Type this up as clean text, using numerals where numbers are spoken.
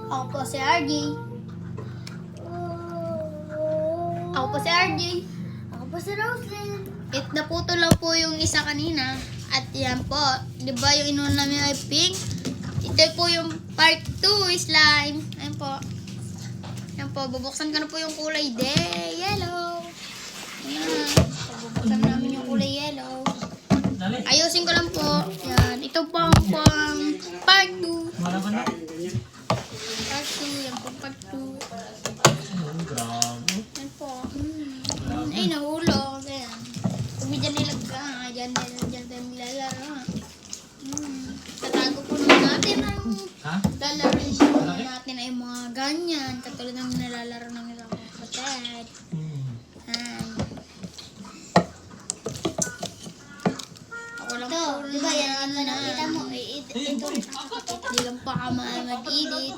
Ako po si RJ. Ako po si RJ. Ako po si Roslyn. Naputo lang po yung isa kanina. At yan po. Di ba yung inunan namin ay pink? Ito po yung part 2 slime. Ayan po. Ayan po. Bubuksan ko na po yung kulay yellow. Ayan. Bubuksan namin yung kulay yellow. Ayusin ko lang po. Yan. Ito po ang part 2. Part 2. Yan po part 2. Yan po. Ay, nahulog. Ayan. Kung dyan nilagka. Dyan tayo nilalaro. Tatago po natin ang lalaro natin ay mga ganyan. Katulad ng nilalaro ng isang kapatid. Ako lang po. Di ba yan? Nakita mo. Ito. Hindi lang pa ako mag-edit.